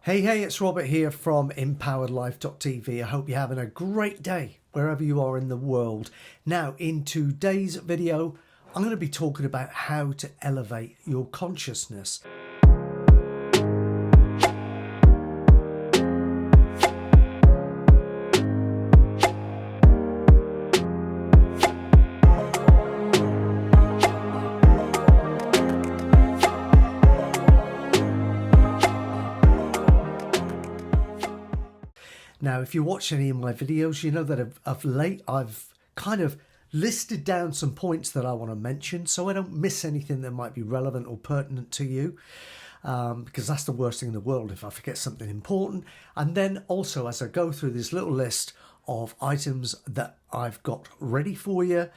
Hey, it's Robert here from empoweredlife.tv. I hope you're having a great day wherever you are in the world. Now, in today's video, I'm going to be talking about how to elevate your consciousness. Now, if you watch any of my videos, you know that of late I've kind of listed down some points that I want to mention so I don't miss anything that might be relevant or pertinent to you, because that's the worst thing in the world if I forget something important. And then also, as I go through this little list of items that I've got ready for you,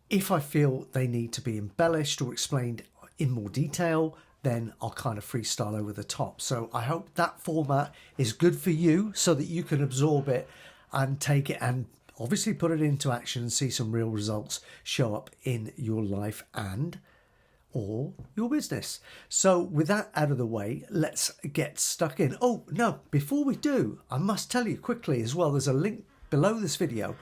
if I feel they need to be embellished or explained in more detail, then I'll kind of freestyle over the top. So I hope that format is good for you so that you can absorb it and take it and obviously put it into action and see some real results show up in your life and or your business. So with that out of the way, let's get stuck in. Oh no, before we do, I must tell you quickly as well, there's a link below this video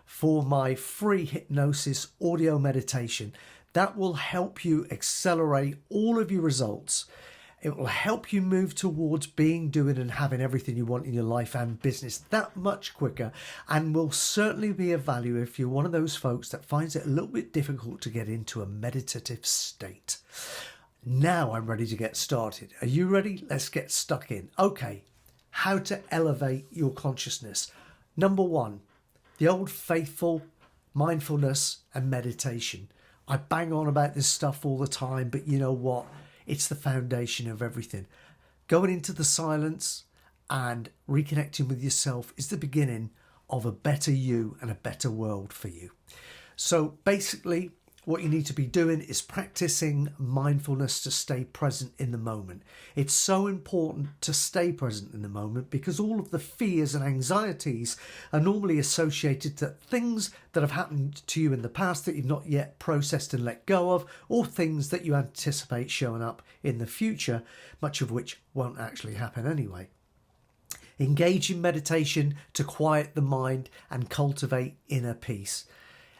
for my free hypnosis audio meditation. That will help you accelerate all of your results. It will help you move towards being, doing and having everything you want in your life and business that much quicker, and will certainly be of value if you're one of those folks that finds it a little bit difficult to get into a meditative state. Now I'm ready to get started. Are you ready? Let's get stuck in. Okay, how to elevate your consciousness. Number one, the old faithful mindfulness and meditation. I bang on about this stuff all the time, but you know what? It's the foundation of everything. Going into the silence and reconnecting with yourself is the beginning of a better you and a better world for you. So basically, what you need to be doing is practicing mindfulness to stay present in the moment. It's so important to stay present in the moment because all of the fears and anxieties are normally associated to things that have happened to you in the past that you've not yet processed and let go of, or things that you anticipate showing up in the future, much of which won't actually happen anyway. Engage in meditation to quiet the mind and cultivate inner peace.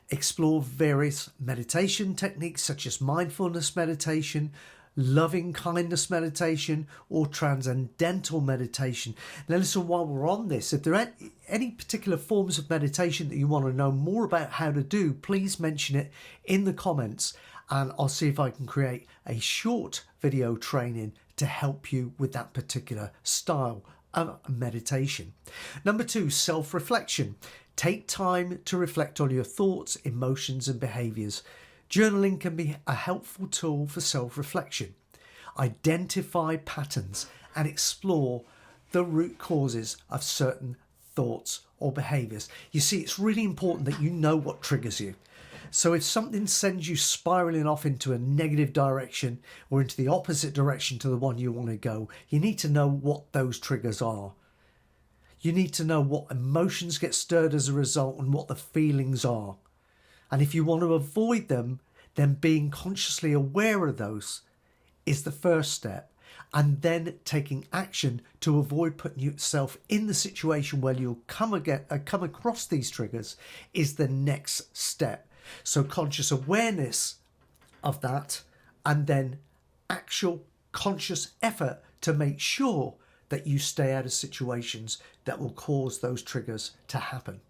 Explore various meditation techniques such as mindfulness meditation, loving kindness meditation, or transcendental meditation. Now listen, while we're on this, if there are any particular forms of meditation that you want to know more about how to do, please mention it in the comments and I'll see if I can create a short video training to help you with that particular style of meditation. Number two, self-reflection. Take time to reflect on your thoughts, emotions and behaviours. Journaling can be a helpful tool for self-reflection. Identify patterns and explore the root causes of certain thoughts or behaviours. You see, it's really important that you know what triggers you. So if something sends you spiralling off into a negative direction or into the opposite direction to the one you want to go, you need to know what those triggers are. You need to know what emotions get stirred as a result and what the feelings are. And if you want to avoid them, then being consciously aware of those is the first step. And then taking action to avoid putting yourself in the situation where you'll come across these triggers is the next step. So conscious awareness of that, and then actual conscious effort to make sure that you stay out of situations that will cause those triggers to happen.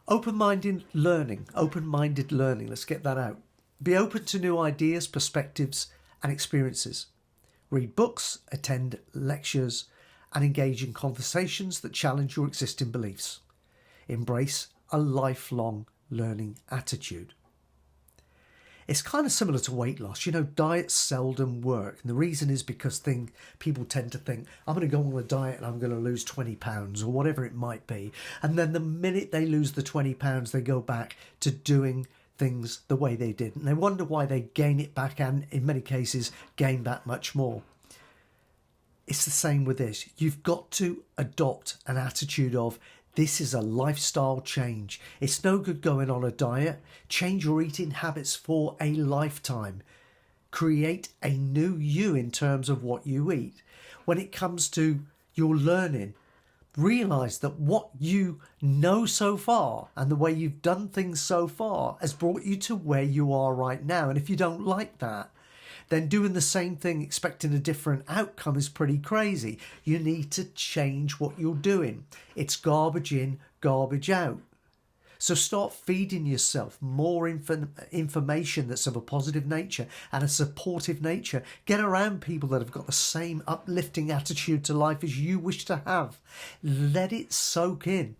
Open-minded learning, let's get that out. Be open to new ideas, perspectives and experiences. Read books, attend lectures and engage in conversations that challenge your existing beliefs. Embrace a lifelong learning attitude. It's kind of similar to weight loss. You know, diets seldom work. And the reason is because people tend to think, I'm going to go on a diet and I'm going to lose 20 pounds or whatever it might be. And then the minute they lose the 20 pounds, they go back to doing things the way they did. And they wonder why they gain it back and in many cases gain back much more. It's the same with this. You've got to adopt an attitude of, this is a lifestyle change. It's no good going on a diet. Change your eating habits for a lifetime. Create a new you in terms of what you eat. when it comes to your learning, realize that what you know so far and the way you've done things so far has brought you to where you are right now. And if you don't like that, then doing the same thing expecting a different outcome is pretty crazy. You need to change what you're doing. It's garbage in, garbage out. So start feeding yourself more information that's of a positive nature and a supportive nature. Get around people that have got the same uplifting attitude to life as you wish to have. Let it soak in.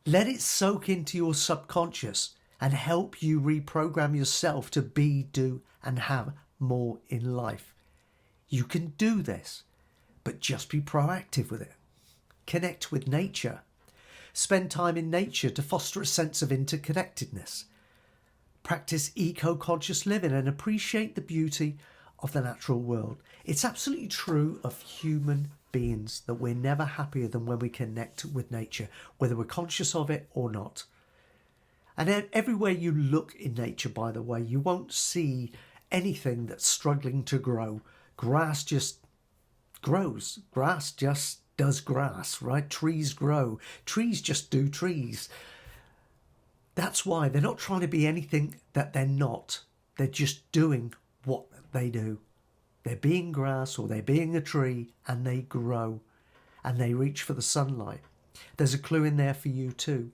Let it soak into your subconscious and help you reprogram yourself to be, do, and have more in life. You can do this, but just be proactive with it. Connect with nature. Spend time in nature to foster a sense of interconnectedness. Practice eco-conscious living and appreciate the beauty of the natural world. It's absolutely true of human beings that we're never happier than when we connect with nature, whether we're conscious of it or not. And everywhere you look in nature, by the way, you won't see anything that's struggling to grow. Grass just grows. Grass just does grass, right? Trees grow. Trees just do trees. That's why they're not trying to be anything that they're not. They're just doing what they do. They're being grass or they're being a tree, and they grow and they reach for the sunlight. There's a clue in there for you too.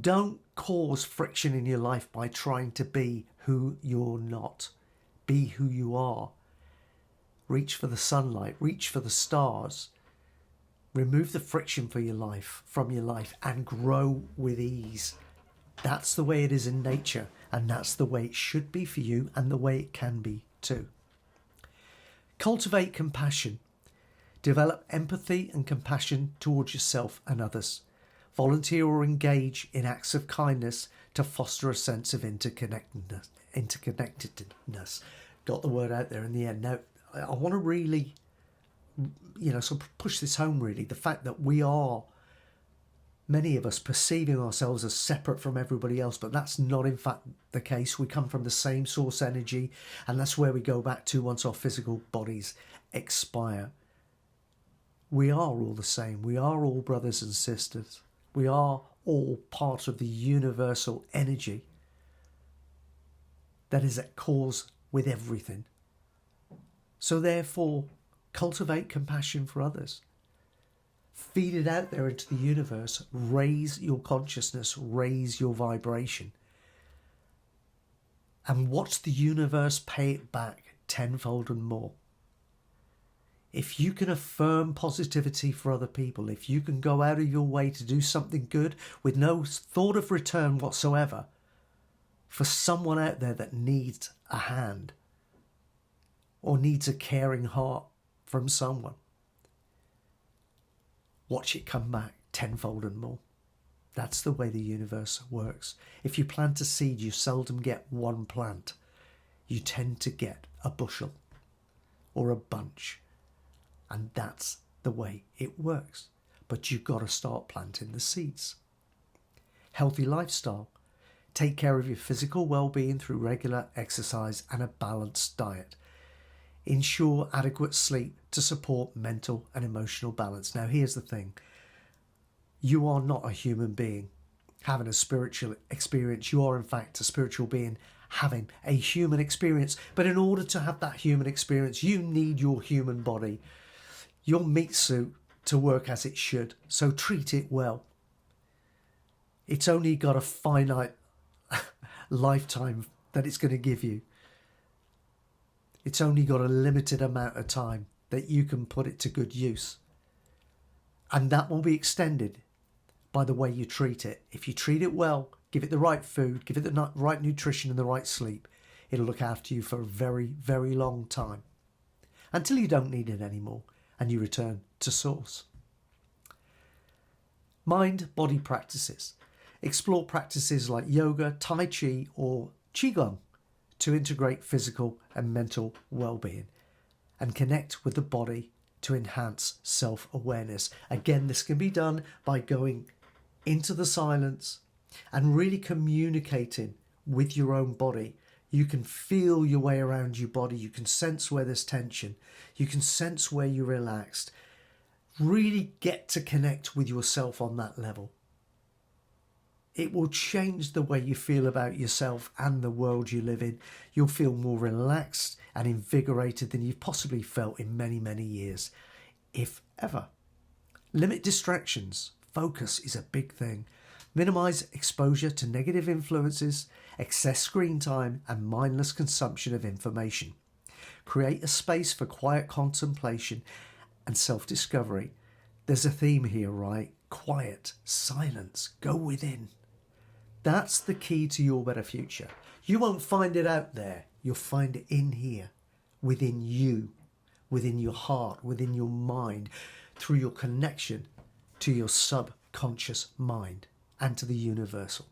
Don't cause friction in your life by trying to be who you're not. Be who you are. Reach for the sunlight, reach for the stars. Remove the friction from your life and grow with ease. That's the way it is in nature, and that's the way it should be for you and the way it can be too. Cultivate compassion. Develop empathy and compassion towards yourself and others. Volunteer or engage in acts of kindness to foster a sense of interconnectedness. Got the word out there in the end. Now, I want to really, sort of push this home really. The fact that we are, many of us, perceiving ourselves as separate from everybody else, but that's not in fact the case. We come from the same source energy, and that's where we go back to once our physical bodies expire. We are all the same. We are all brothers and sisters. We are all part of the universal energy that is at cause with everything. So therefore, cultivate compassion for others. Feed it out there into the universe. Raise your consciousness. Raise your vibration. And watch the universe pay it back tenfold and more. If you can affirm positivity for other people, if you can go out of your way to do something good with no thought of return whatsoever for someone out there that needs a hand or needs a caring heart from someone, watch it come back tenfold and more. That's the way the universe works. If you plant a seed, you seldom get one plant. You tend to get a bushel or a bunch. And that's the way it works. But you've got to start planting the seeds. Healthy lifestyle. Take care of your physical well-being through regular exercise and a balanced diet. Ensure adequate sleep to support mental and emotional balance. Now, here's the thing. You are not a human being having a spiritual experience. You are, in fact, a spiritual being having a human experience. But in order to have that human experience, you need your human body, your meat suit, to work as it should. So treat it well. It's only got a finite lifetime that it's going to give you. It's only got a limited amount of time that you can put it to good use. And that will be extended by the way you treat it. If you treat it well, give it the right food, give it the right nutrition and the right sleep, it'll look after you for a very, very long time. Until you don't need it anymore and you return to source. Mind-body practices. Explore practices like yoga, tai chi or qigong to integrate physical and mental well-being and connect with the body to enhance self-awareness. Again, this can be done by going into the silence and really communicating with your own body. You can feel your way around your body. You can sense where there's tension. You can sense where you're relaxed. Really get to connect with yourself on that level. It will change the way you feel about yourself and the world you live in. You'll feel more relaxed and invigorated than you've possibly felt in many, many years, if ever. Limit distractions. Focus is a big thing. Minimize exposure to negative influences, excess screen time, and mindless consumption of information. Create a space for quiet contemplation and self-discovery. There's a theme here, right? Quiet, silence, go within. That's the key to your better future. You won't find it out there. You'll find it in here, within you, within your heart, within your mind, through your connection to your subconscious mind and to the universal.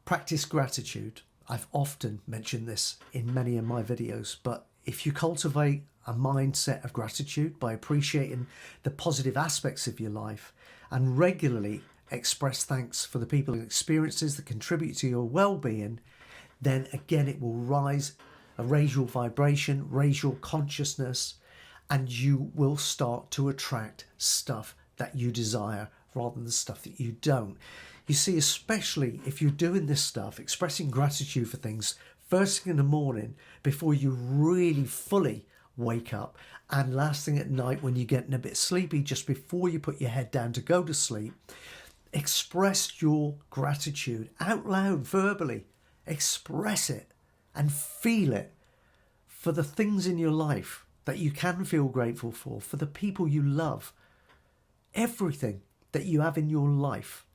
Practice gratitude. I've often mentioned this in many of my videos, but if you cultivate a mindset of gratitude by appreciating the positive aspects of your life and regularly express thanks for the people and experiences that contribute to your well-being, then again it will raise your vibration, raise your consciousness, and you will start to attract stuff that you desire rather than the stuff that you don't. You see, especially if you're doing this stuff, expressing gratitude for things first thing in the morning before you really fully wake up, and last thing at night when you're getting a bit sleepy, just before you put your head down to go to sleep, express your gratitude out loud, verbally. Express it and feel it for the things in your life that you can feel grateful for the people you love. Everything that you have in your life,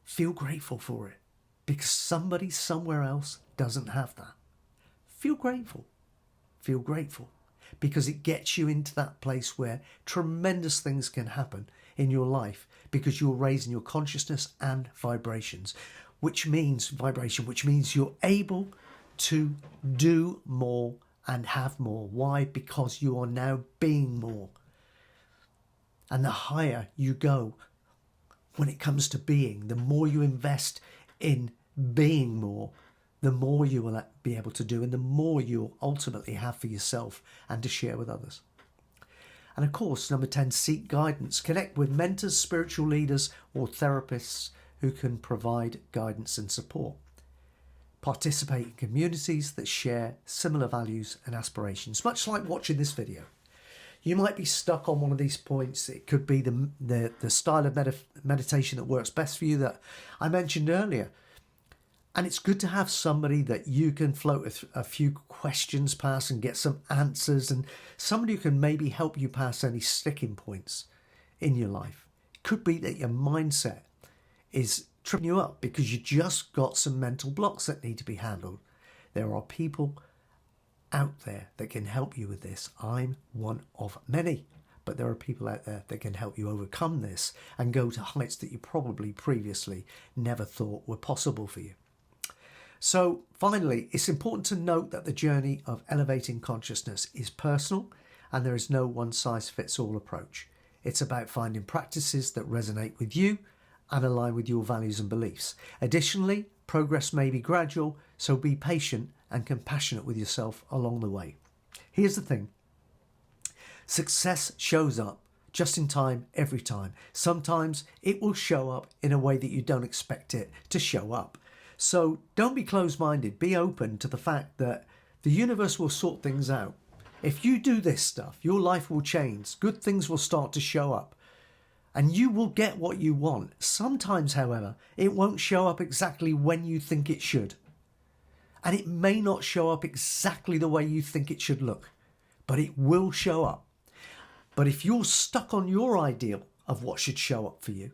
feel grateful for it, because somebody somewhere else doesn't have that. Feel grateful. Feel grateful, because it gets you into that place where tremendous things can happen in your life, because you're raising your consciousness and vibrations, which means you're able to do more and have more. Why? Because you are now being more. And the higher you go when it comes to being, the more you invest in being more, the more you will be able to do, and the more you'll ultimately have for yourself and to share with others. And of course, number 10, seek guidance. Connect with mentors, spiritual leaders, or therapists who can provide guidance and support. Participate in communities that share similar values and aspirations, much like watching this video. You might be stuck on one of these points. It could be the style of meditation that works best for you that I mentioned earlier. And it's good to have somebody that you can float a few questions past and get some answers, and somebody who can maybe help you pass any sticking points in your life. It could be that your mindset is tripping you up because you just got some mental blocks that need to be handled. There are people out there that can help you with this. I'm one of many, but there are people out there that can help you overcome this and go to heights that you probably previously never thought were possible for you. So finally, it's important to note that the journey of elevating consciousness is personal, and there is no one-size-fits-all approach. It's about finding practices that resonate with you and align with your values and beliefs. Additionally, progress may be gradual, so be patient and compassionate with yourself along the way. Here's the thing. Success shows up just in time every time. Sometimes it will show up in a way that you don't expect it to show up. So don't be closed-minded. Be open to the fact that the universe will sort things out. If you do this stuff, your life will change. Good things will start to show up. And you will get what you want. Sometimes, however, it won't show up exactly when you think it should. And it may not show up exactly the way you think it should look. But it will show up. But if you're stuck on your ideal of what should show up for you,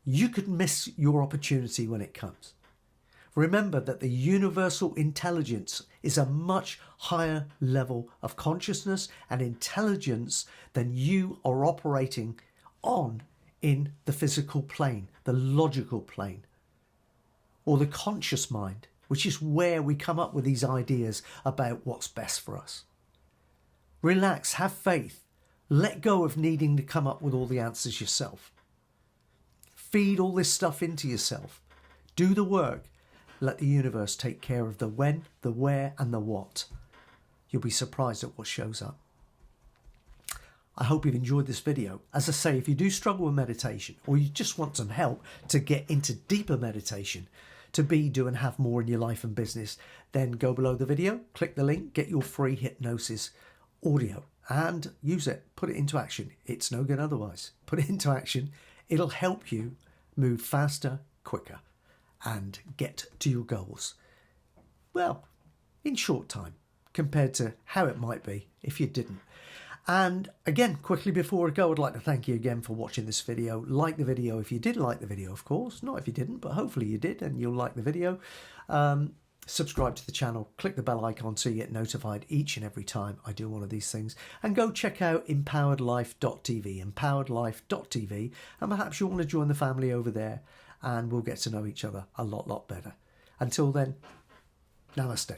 you could miss your opportunity when it comes. Remember that the universal intelligence is a much higher level of consciousness and intelligence than you are operating on in the physical plane, the logical plane, or the conscious mind, which is where we come up with these ideas about what's best for us. Relax, have faith, let go of needing to come up with all the answers yourself. Feed all this stuff into yourself. Do the work. Let the universe take care of the when, the where, and the what. You'll be surprised at what shows up. I hope you've enjoyed this video. As I say, if you do struggle with meditation, or you just want some help to get into deeper meditation, to be, do, and have more in your life and business, then go below the video, click the link, get your free hypnosis audio and use it. Put it into action. It's no good otherwise. Put it into action. It'll help you move faster, quicker, and get to your goals, well, in short time, compared to how it might be if you didn't. And again, quickly before I go, I'd like to thank you again for watching this video. Like the video if you did like the video, of course. Not if you didn't, but hopefully you did and you'll like the video. Subscribe to the channel, click the bell icon so you get notified each and every time I do one of these things. And go check out empoweredlife.tv, empoweredlife.tv. And perhaps you want to join the family over there and we'll get to know each other a lot better. Until then, namaste.